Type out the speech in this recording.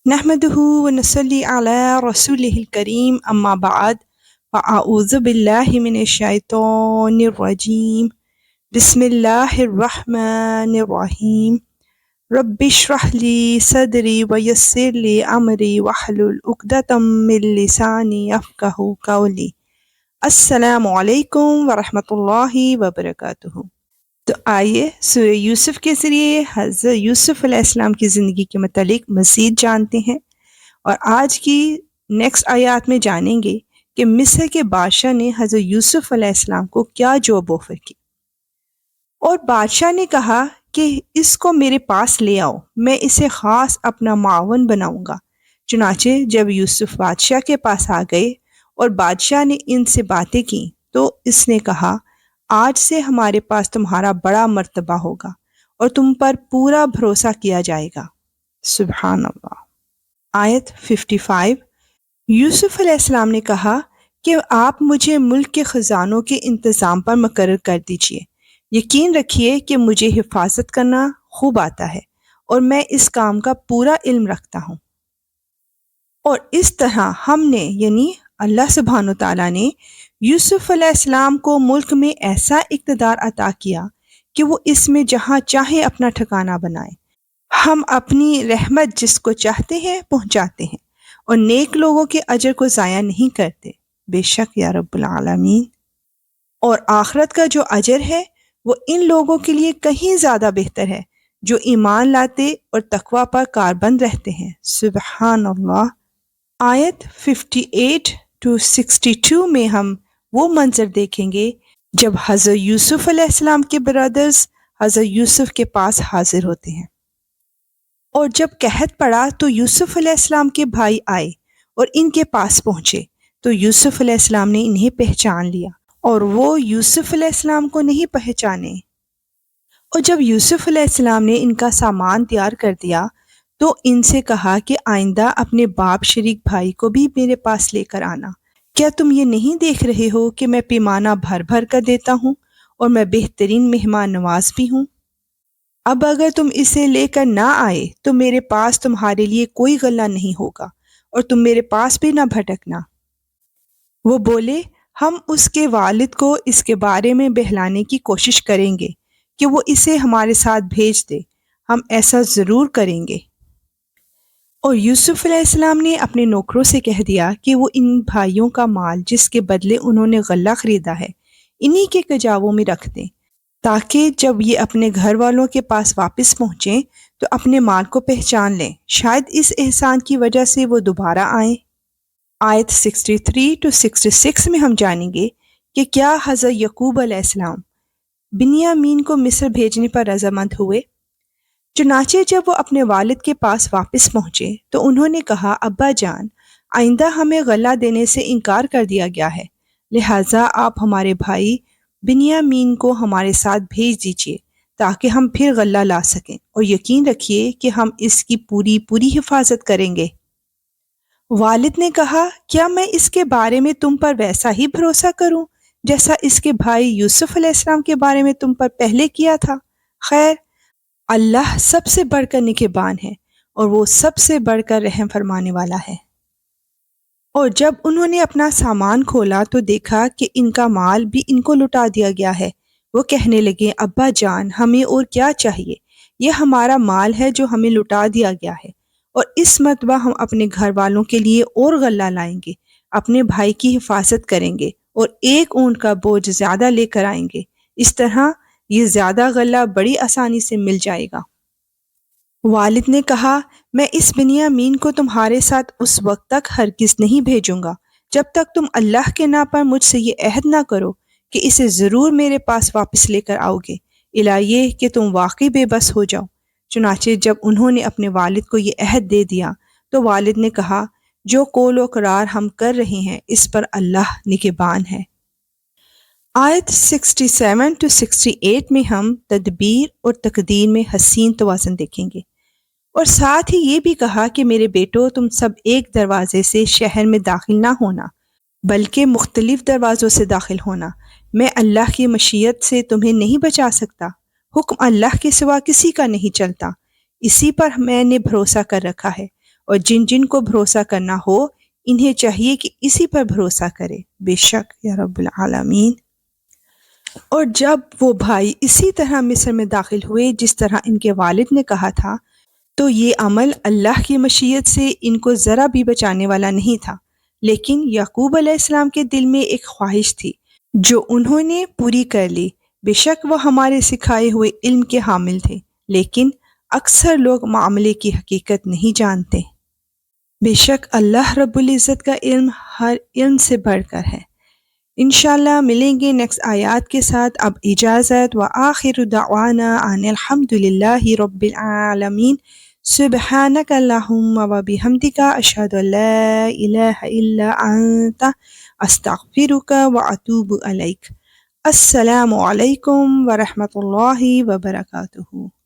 نحمده ونصلي على رسوله الكريم أما بعد فأعوذ بالله من الشيطان الرجيم بسم الله الرحمن الرحيم رب اشرح لي صدري ويسر لي أمري واحلل عقدة من لساني يفقهوا قولي السلام علیکم ورحمۃ اللہ وبرکاتہ۔ تو آئیے سورہ یوسف کے ذریعے حضرت یوسف علیہ السلام کی زندگی کے متعلق مزید جانتے ہیں، اور آج کی نیکسٹ آیات میں جانیں گے کہ مصر کے بادشاہ نے حضرت یوسف علیہ السلام کو کیا جواب آفر کی۔ اور بادشاہ نے کہا کہ اس کو میرے پاس لے آؤ، میں اسے خاص اپنا معاون بناؤں گا۔ چنانچہ جب یوسف بادشاہ کے پاس آ گئے اور بادشاہ نے ان سے باتیں کی تو اس نے کہا، آج سے ہمارے پاس تمہارا بڑا مرتبہ ہوگا اور تم پر پورا بھروسہ کیا جائے گا۔ سبحان اللہ۔ آیت 55۔ یوسف علیہ السلام نے کہا کہ آپ مجھے ملک کے خزانوں کے انتظام پر مقرر کر دیجئے۔ یقین رکھیے کہ مجھے حفاظت کرنا خوب آتا ہے اور میں اس کام کا پورا علم رکھتا ہوں۔ اور اس طرح ہم نے یعنی اللہ سبحانہ وتعالیٰ نے یوسف علیہ السلام کو ملک میں ایسا اقتدار عطا کیا کہ وہ اس میں جہاں چاہیں اپنا ٹھکانہ بنائیں۔ ہم اپنی رحمت جس کو چاہتے ہیں پہنچاتے ہیں اور نیک لوگوں کے اجر کو ضائع نہیں کرتے، بے شک یا رب العالمین۔ اور آخرت کا جو اجر ہے وہ ان لوگوں کے لیے کہیں زیادہ بہتر ہے جو ایمان لاتے اور تقوی پر کاربند رہتے ہیں۔ سبحان اللہ۔ آیت 58 to 62 میں ہم وہ منظر دیکھیں گے جب حضرت یوسف علیہ السلام کے برادرز حضرت یوسف کے پاس حاضر ہوتے ہیں۔ اور جب قحط پڑا تو یوسف علیہ السلام کے بھائی آئے اور ان کے پاس پہنچے تو یوسف علیہ السلام نے انہیں پہچان لیا اور وہ یوسف علیہ السلام کو نہیں پہچانے۔ اور جب یوسف علیہ السلام نے ان کا سامان تیار کر دیا تو ان سے کہا کہ آئندہ اپنے باپ شریک بھائی کو بھی میرے پاس لے کر آنا۔ کیا تم یہ نہیں دیکھ رہے ہو کہ میں پیمانہ بھر بھر کر دیتا ہوں اور میں بہترین مہمان نواز بھی ہوں؟ اب اگر تم اسے لے کر نہ آئے تو میرے پاس تمہارے لیے کوئی غلہ نہیں ہوگا اور تم میرے پاس بھی نہ بھٹکنا۔ وہ بولے، ہم اس کے والد کو اس کے بارے میں بہلانے کی کوشش کریں گے کہ وہ اسے ہمارے ساتھ بھیج دے، ہم ایسا ضرور کریں گے۔ اور یوسف علیہ السلام نے اپنے نوکروں سے کہہ دیا کہ وہ ان بھائیوں کا مال جس کے بدلے انہوں نے غلہ خریدا ہے انہی کے کجاووں میں رکھ دیں، تاکہ جب یہ اپنے گھر والوں کے پاس واپس پہنچیں تو اپنے مال کو پہچان لیں، شاید اس احسان کی وجہ سے وہ دوبارہ آئیں۔ آیت 63 to 66 میں ہم جانیں گے کہ کیا حضرت یعقوب علیہ السلام بنیامین کو مصر بھیجنے پر رضامند ہوئے۔ چنانچہ جب وہ اپنے والد کے پاس واپس پہنچے تو انہوں نے کہا، ابا جان، آئندہ ہمیں غلہ دینے سے انکار کر دیا گیا ہے، لہٰذا آپ ہمارے بھائی بنیامین کو ہمارے ساتھ بھیج دیجیے تاکہ ہم پھر غلہ لا سکیں، اور یقین رکھیے کہ ہم اس کی پوری حفاظت کریں گے۔ والد نے کہا، کیا میں اس کے بارے میں تم پر ویسا ہی بھروسہ کروں جیسا اس کے بھائی یوسف علیہ السلام کے بارے میں تم پر پہلے کیا تھا؟ خیر، اللہ سب سے بڑھ کر نگہبان ہے اور وہ سب سے بڑھ کر رحم فرمانے والا ہے۔ اور جب انہوں نے اپنا سامان کھولا تو دیکھا کہ ان کا مال بھی ان کو لٹا دیا گیا ہے۔ وہ کہنے لگے، ابا جان، ہمیں اور کیا چاہیے؟ یہ ہمارا مال ہے جو ہمیں لٹا دیا گیا ہے، اور اس مرتبہ ہم اپنے گھر والوں کے لیے اور غلہ لائیں گے، اپنے بھائی کی حفاظت کریں گے اور ایک اونٹ کا بوجھ زیادہ لے کر آئیں گے۔ اس طرح یہ زیادہ غلہ بڑی آسانی سے مل جائے گا۔ والد نے کہا، میں اس بنیامین کو تمہارے ساتھ اس وقت تک ہرگز نہیں بھیجوں گا جب تک تم اللہ کے نام پر مجھ سے یہ عہد نہ کرو کہ اسے ضرور میرے پاس واپس لے کر آؤ گے، الا یہ کہ تم واقعی بے بس ہو جاؤ۔ چنانچہ جب انہوں نے اپنے والد کو یہ عہد دے دیا تو والد نے کہا، جو قول و قرار ہم کر رہے ہیں اس پر اللہ نگہبان ہے۔ آیت 67 to 68 میں ہم تدبیر اور تقدیر میں حسین توازن دیکھیں گے، اور ساتھ ہی یہ بھی کہا کہ میرے بیٹو، تم سب ایک دروازے سے شہر میں داخل نہ ہونا بلکہ مختلف دروازوں سے داخل ہونا، میں اللہ کی مشیت سے تمہیں نہیں بچا سکتا، حکم اللہ کے سوا کسی کا نہیں چلتا، اسی پر میں نے بھروسہ کر رکھا ہے اور جن جن کو بھروسہ کرنا ہو انہیں چاہیے کہ اسی پر بھروسہ کرے، بے شک یا رب العالمین۔ اور جب وہ بھائی اسی طرح مصر میں داخل ہوئے جس طرح ان کے والد نے کہا تھا، تو یہ عمل اللہ کی مشیت سے ان کو ذرا بھی بچانے والا نہیں تھا، لیکن یعقوب علیہ السلام کے دل میں ایک خواہش تھی جو انہوں نے پوری کر لی۔ بے شک وہ ہمارے سکھائے ہوئے علم کے حامل تھے، لیکن اکثر لوگ معاملے کی حقیقت نہیں جانتے۔ بے شک اللہ رب العزت کا علم ہر علم سے بڑھ کر ہے۔ انشاءاللہ ملیں گے نیکسٹ آیات کے ساتھ۔ اب اجازت، وآخر دعوانا ان الحمد للہ رب العالمین۔ سبحانک اللہم وبحمدک، اشہد ان لا الہ الا انت، استغفرک واتوب الیک۔ السلام علیکم ورحمۃ اللہ وبرکاتہ۔